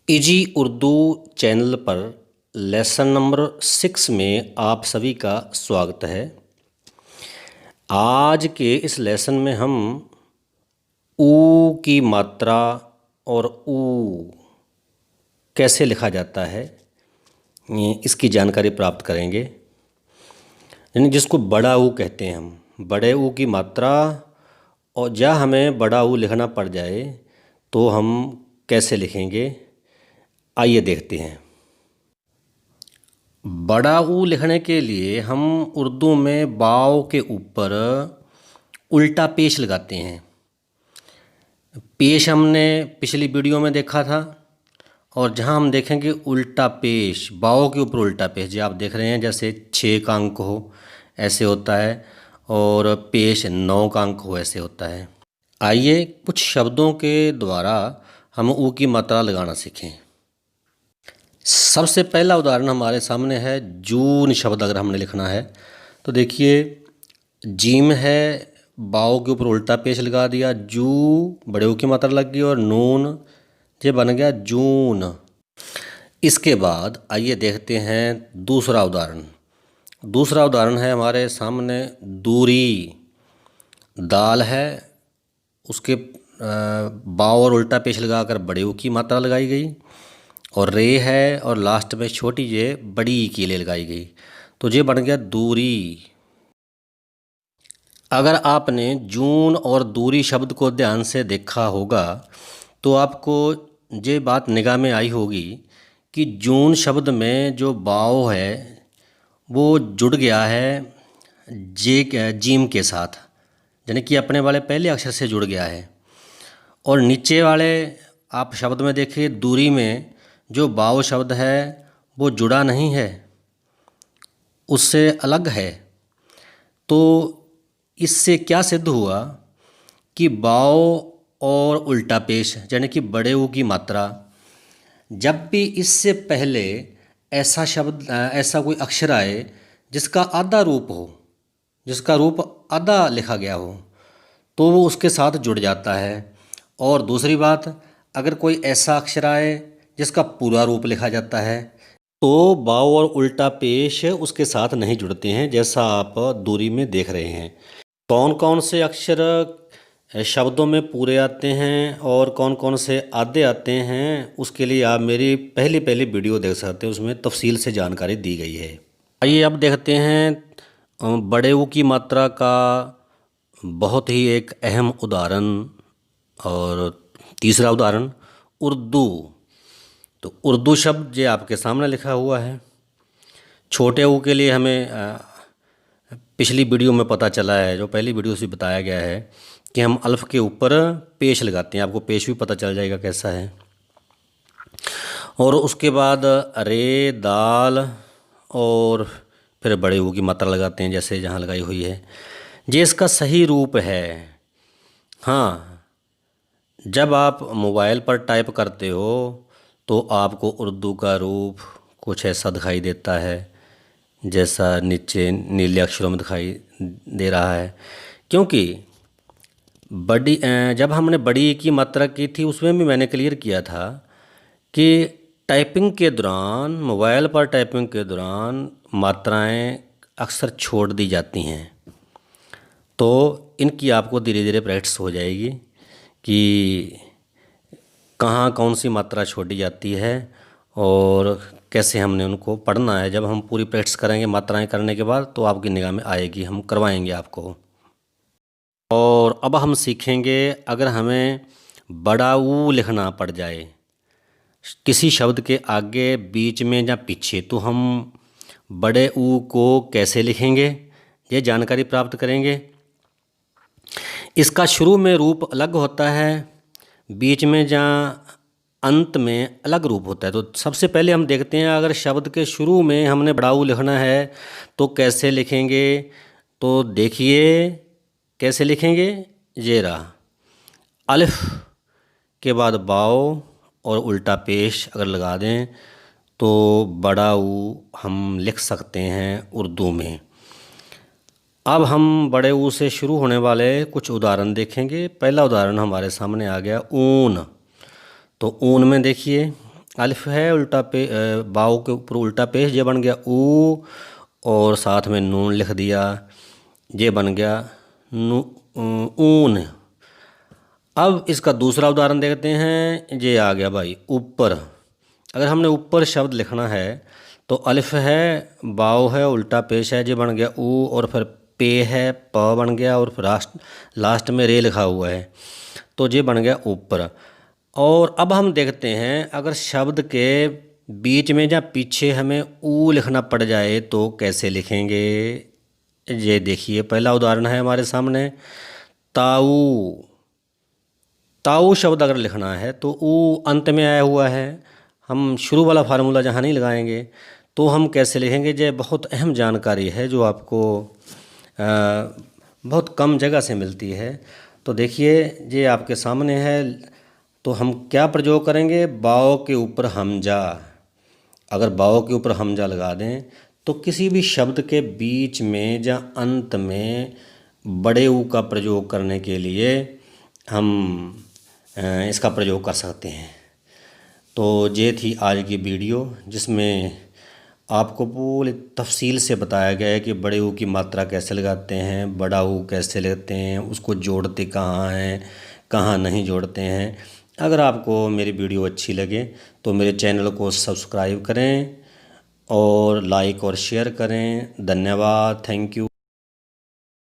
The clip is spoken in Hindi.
इजी उर्दू चैनल पर लेसन नंबर 6 में आप सभी का स्वागत है। आज के इस लेसन में हम ऊ की मात्रा और ऊ कैसे लिखा जाता है इसकी जानकारी प्राप्त करेंगे। यानी जिसको बड़ा ऊ कहते हैं हम, बड़े ऊ की मात्रा और या हमें बड़ा ऊ लिखना पड़ जाए तो हम कैसे लिखेंगे, आइए देखते हैं। बड़ा ऊ लिखने के लिए हम उर्दू में बाव के ऊपर उल्टा पेश लगाते हैं। पेश हमने पिछली वीडियो में देखा था और जहां हम देखेंगे उल्टा पेश, बाव के ऊपर उल्टा पेश, जो आप देख रहे हैं जैसे 6 का अंक हो ऐसे होता है और पेश 9 का अंक हो ऐसे होता है। आइए कुछ शब्दों के द्वारा हम ऊ की मात्रा लगाना सीखें। सबसे पहला उदाहरण हमारे सामने है जून शब्द अगर हमने लिखना है तो देखिए जीम है, बाव के ऊपर उल्टा पेश लगा दिया, जू बड़े ऊ की मात्रा लग गई और नून ये बन गया जून। इसके बाद आइए देखते हैं दूसरा उदाहरण। दूसरा उदाहरण है हमारे सामने दूरी, दाल है उसके बाव और उल्टा पेश लगाकर बड़े ऊ की मात्रा लगाई गई और रे है और लास्ट में छोटी ये बड़ी की ले लगाई गई तो ये बन गया दूरी। अगर आपने जून और दूरी शब्द को ध्यान से देखा होगा तो आपको ये बात निगाह में आई होगी कि जून शब्द में जो बाव है वो जुड़ गया है जीम के साथ, यानी कि अपने वाले पहले अक्षर से जुड़ गया है। और नीचे वाले आप शब्द में देखिए दूरी में जो बाव शब्द है वो जुड़ा नहीं है, उससे अलग है। तो इससे क्या सिद्ध हुआ कि बाव और उल्टा पेश यानी कि बड़े ऊ की मात्रा, जब भी इससे पहले ऐसा शब्द ऐसा कोई अक्षर आए जिसका आधा रूप हो, जिसका रूप आधा लिखा गया हो तो वो उसके साथ जुड़ जाता है। और दूसरी बात, अगर कोई ऐसा अक्षर आए जिसका पूरा रूप लिखा जाता है तो बाव और उल्टा पेश उसके साथ नहीं जुड़ते हैं, जैसा आप दूरी में देख रहे हैं। कौन कौन से अक्षर शब्दों में पूरे आते हैं और कौन कौन से आधे आते हैं उसके लिए आप मेरी पहली वीडियो देख सकते हैं, उसमें तफसील से जानकारी दी गई है। आइए अब देखते हैं बड़े ऊ की मात्रा का बहुत ही एक अहम उदाहरण। और तीसरा उदाहरण उर्दू। तो उर्दू शब्द जो आपके सामने लिखा हुआ है, छोटे ऊ के लिए हमें पिछली वीडियो में पता चला है, जो पहली वीडियो से बताया गया है कि हम अल्फ के ऊपर पेश लगाते हैं, आपको पेश भी पता चल जाएगा कैसा है। और उसके बाद रे, दाल और फिर बड़े ऊ की मात्रा लगाते हैं जैसे जहाँ लगाई हुई है। ये इसका सही रूप है। हाँ, जब आप मोबाइल पर टाइप करते हो तो आपको उर्दू का रूप कुछ ऐसा दिखाई देता है जैसा नीचे नीले अक्षरों में दिखाई दे रहा है, क्योंकि जब हमने बड़ी की मात्रा की थी उसमें भी मैंने क्लियर किया था कि टाइपिंग के दौरान, मोबाइल पर टाइपिंग के दौरान मात्राएं अक्सर छोड़ दी जाती हैं। तो इनकी आपको धीरे धीरे प्रैक्टिस हो जाएगी कि कहाँ कौन सी मात्रा छोड़ी जाती है और कैसे हमने उनको पढ़ना है। जब हम पूरी प्रैक्टिस करेंगे मात्राएं करने के बाद तो आपकी निगाह में आएगी, हम करवाएंगे आपको। और अब हम सीखेंगे अगर हमें बड़ा ऊ लिखना पड़ जाए किसी शब्द के आगे, बीच में या पीछे, तो हम बड़े ऊ को कैसे लिखेंगे ये जानकारी प्राप्त करेंगे। इसका शुरू में रूप अलग होता है, बीच में जहाँ अंत में अलग रूप होता है। तो सबसे पहले हम देखते हैं अगर शब्द के शुरू में हमने बड़ा ऊ लिखना है तो कैसे लिखेंगे। तो देखिए कैसे लिखेंगे, ये रहा अलिफ के बाद बाव और उल्टा पेश अगर लगा दें तो बड़ा ऊ हम लिख सकते हैं उर्दू में। अब हम बड़े ऊ से शुरू होने वाले कुछ उदाहरण देखेंगे। पहला उदाहरण हमारे सामने आ गया ऊन। तो ऊन में देखिए अलिफ है उल्टा पे वाव के ऊपर उल्टा पेश, ये बन गया ऊ, और साथ में नून लिख दिया, ये बन गया ऊन। अब इसका दूसरा उदाहरण देखते हैं। ये आ गया भाई ऊपर। अगर हमने ऊपर शब्द लिखना है तो अलिफ है, वाव है, उल्टा पेश है, ये बन गया ऊ, और फिर पे है, प बन गया, और फिर लास्ट में रे लिखा हुआ है, तो ये बन गया ऊपर। और अब हम देखते हैं अगर शब्द के बीच में या पीछे हमें ऊ लिखना पड़ जाए तो कैसे लिखेंगे। ये देखिए पहला उदाहरण है हमारे सामने, ताऊ। ताऊ शब्द अगर लिखना है तो ऊ अंत में आया हुआ है, हम शुरू वाला फार्मूला जहाँ नहीं लगाएंगे, तो हम कैसे लिखेंगे। ये बहुत अहम जानकारी है जो आपको बहुत कम जगह से मिलती है। तो देखिए ये आपके सामने है, तो हम क्या प्रयोग करेंगे, बाव के ऊपर हमजा। अगर बाव के ऊपर हमजा लगा दें तो किसी भी शब्द के बीच में या अंत में बड़े ऊ का प्रयोग करने के लिए हम इसका प्रयोग कर सकते हैं। तो ये थी आज की वीडियो जिसमें आपको पूरी तफसील से बताया गया है कि बड़े ऊ की मात्रा कैसे लगाते हैं, बड़ा ऊ कैसे लेते हैं, उसको जोड़ते कहाँ हैं, कहाँ नहीं जोड़ते हैं। अगर आपको मेरी वीडियो अच्छी लगे तो मेरे चैनल को सब्सक्राइब करें और लाइक और शेयर करें। धन्यवाद, थैंक यू।